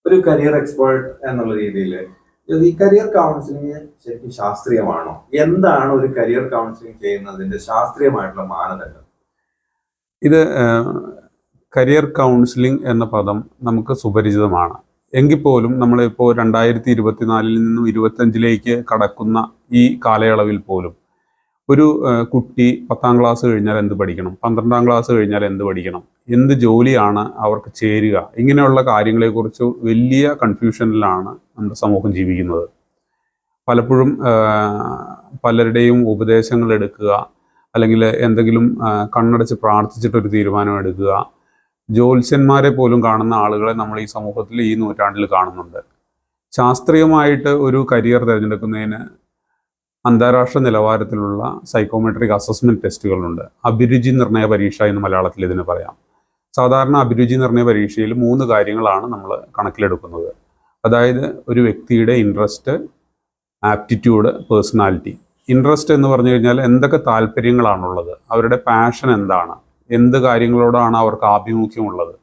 ഒരു career expert എന്നുള്ള രീതിയിൽ ഈ കരിയർ കൗൺസിലിംഗ് ശരിക്കും ശാസ്ത്രീയമാണോ? എന്താണ് ഒരു കരിയർ കൗൺസിലിംഗ് ചെയ്യുന്നതിന്റെ ശാസ്ത്രീയമായിട്ടുള്ള മാനദണ്ഡം? ഇത് കരിയർ കൗൺസിലിംഗ് എന്ന പദം നമുക്ക് സുപരിചിതമാണ്. എങ്കിൽ പോലും നമ്മളിപ്പോൾ 2024 നിന്നും 2025 കടക്കുന്ന ഈ കാലയളവിൽ പോലും ഒരു കുട്ടി 10ാം ക്ലാസ് കഴിഞ്ഞാൽ എന്ത് പഠിക്കണം, 12ാം ക്ലാസ് കഴിഞ്ഞാൽ എന്ത് പഠിക്കണം, എന്ത് ജോലിയാണ് അവർക്ക് ചേരുക, ഇങ്ങനെയുള്ള കാര്യങ്ങളെക്കുറിച്ച് വലിയ കൺഫ്യൂഷനിലാണ് നമ്മുടെ സമൂഹം ജീവിക്കുന്നത്. പലപ്പോഴും പലരുടെയും ഉപദേശങ്ങൾ എടുക്കുക, അല്ലെങ്കിൽ എന്തെങ്കിലും കണ്ണടച്ച് പ്രാർത്ഥിച്ചിട്ടൊരു തീരുമാനം എടുക്കുക, ജ്യോത്സ്യന്മാരെ പോലും കാണുന്ന ആളുകളെ നമ്മൾ ഈ സമൂഹത്തിൽ ഈ നൂറ്റാണ്ടിൽ കാണുന്നുണ്ട്. ശാസ്ത്രീയമായിട്ട് ഒരു കരിയർ തിരഞ്ഞെടുക്കുന്നതിന് അന്താരാഷ്ട്ര നിലവാരത്തിലുള്ള സൈക്കോമെട്രിക് അസസ്മെൻറ്റ് ടെസ്റ്റുകളുണ്ട്. അഭിരുചി നിർണയ പരീക്ഷ എന്ന് മലയാളത്തിൽ ഇതിന് പറയാം. സാധാരണ അഭിരുചി നിർണയ പരീക്ഷയിൽ 3 കാര്യങ്ങളാണ് നമ്മൾ കണക്കിലെടുക്കുന്നത്. അതായത് ഒരു വ്യക്തിയുടെ ഇൻട്രസ്റ്റ്, ആപ്റ്റിറ്റ്യൂഡ്, പേഴ്സണാലിറ്റി. ഇൻട്രസ്റ്റ് എന്ന് പറഞ്ഞു കഴിഞ്ഞാൽ എന്തൊക്കെ താല്പര്യങ്ങളാണുള്ളത്, അവരുടെ പാഷൻ എന്താണ്, എന്ത് കാര്യങ്ങളോടാണ് അവർക്ക് ആഭിമുഖ്യമുള്ളത്,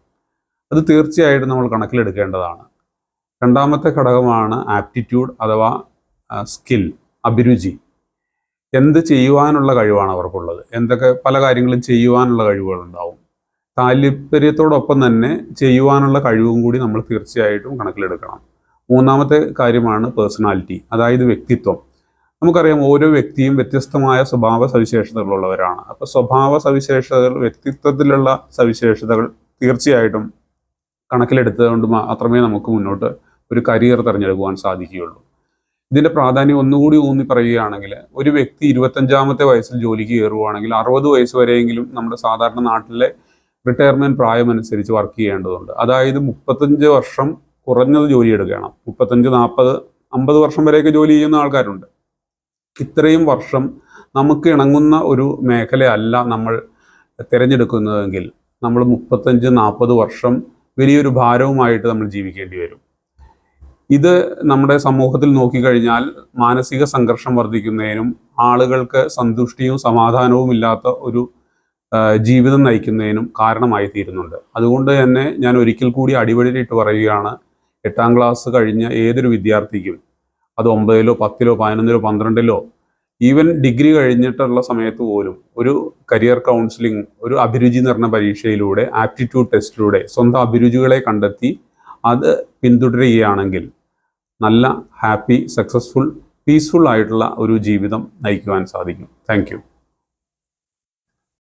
അത് തീർച്ചയായിട്ടും നമ്മൾ കണക്കിലെടുക്കേണ്ടതാണ്. രണ്ടാമത്തെ ഘടകമാണ് ആപ്റ്റിറ്റ്യൂഡ് അഥവാ സ്കിൽ, അഭിരുചി. എന്ത് ചെയ്യുവാനുള്ള കഴിവാണ് അവർക്കുള്ളത്, എന്തൊക്കെ പല കാര്യങ്ങളും ചെയ്യുവാനുള്ള കഴിവുകളുണ്ടാവും. താല്പര്യത്തോടൊപ്പം തന്നെ ചെയ്യുവാനുള്ള കഴിവും കൂടി നമ്മൾ തീർച്ചയായിട്ടും കണക്കിലെടുക്കണം. മൂന്നാമത്തെ കാര്യമാണ് പേഴ്സണാലിറ്റി, അതായത് വ്യക്തിത്വം. നമുക്കറിയാം ഓരോ വ്യക്തിയും വ്യത്യസ്തമായ സ്വഭാവ സവിശേഷതകളുള്ളവരാണ്. അപ്പോൾ സ്വഭാവ സവിശേഷതകൾ, വ്യക്തിത്വത്തിലുള്ള സവിശേഷതകൾ തീർച്ചയായിട്ടും കണക്കിലെടുത്തുകൊണ്ട് മാത്രമേ നമുക്ക് മുന്നോട്ട് ഒരു കരിയർ തിരഞ്ഞെടുക്കുവാൻ സാധിക്കുകയുള്ളൂ. ഇതിൻ്റെ പ്രാധാന്യം ഒന്നുകൂടി ഊന്നി പറയുകയാണെങ്കിൽ, ഒരു വ്യക്തി 25ാമത്തെ വയസ്സിൽ ജോലിക്ക് കയറുകയാണെങ്കിൽ 60 വയസ്സ് വരെയെങ്കിലും നമ്മുടെ സാധാരണ നാട്ടിലെ റിട്ടയർമെൻറ്റ് പ്രായമനുസരിച്ച് വർക്ക് ചെയ്യേണ്ടതുണ്ട്. അതായത് 35 വർഷം കുറഞ്ഞത് ജോലി എടുക്കണം. 35, 40, 50 വർഷം വരെയൊക്കെ ജോലി ചെയ്യുന്ന ആൾക്കാരുണ്ട്. ഇത്രയും വർഷം നമുക്ക് ഇണങ്ങുന്ന ഒരു മേഖലയല്ല നമ്മൾ തിരഞ്ഞെടുക്കുന്നതെങ്കിൽ നമ്മൾ 35, 40 വർഷം വലിയൊരു ഭാരവുമായിട്ട് നമ്മൾ ജീവിക്കേണ്ടി വരും. ഇത് നമ്മുടെ സമൂഹത്തിൽ നോക്കിക്കഴിഞ്ഞാൽ മാനസിക സംഘർഷം വർദ്ധിക്കുന്നതിനും ആളുകൾക്ക് സന്തുഷ്ടിയും സമാധാനവും ഇല്ലാത്ത ഒരു ജീവിതം നയിക്കുന്നതിനും കാരണമായി തീരുന്നുണ്ട്. അതുകൊണ്ട് തന്നെ ഞാൻ ഒരിക്കൽ കൂടി അടിവരയിട്ട് പറയുകയാണ്, 8ാം ക്ലാസ് കഴിഞ്ഞ ഏതൊരു വിദ്യാർത്ഥിക്കും, അത് 9ലോ 10ലോ 11ലോ 12ലോ ഈവൻ ഡിഗ്രി കഴിഞ്ഞിട്ടുള്ള സമയത്ത് പോലും ഒരു കരിയർ കൗൺസിലിംഗ്, ഒരു അഭിരുചി നിർണയ പരീക്ഷയിലൂടെ, ആപ്റ്റിറ്റ്യൂഡ് ടെസ്റ്റിലൂടെ സ്വന്തം അഭിരുചികളെ കണ്ടെത്തി അത് പിന്തുടരുകയാണെങ്കിൽ നല്ല ഹാപ്പി, സക്സസ്ഫുൾ, പീസ്ഫുൾ ആയിട്ടുള്ള ഒരു ജീവിതം നയിക്കുവാൻ സാധിക്കും. Thank you.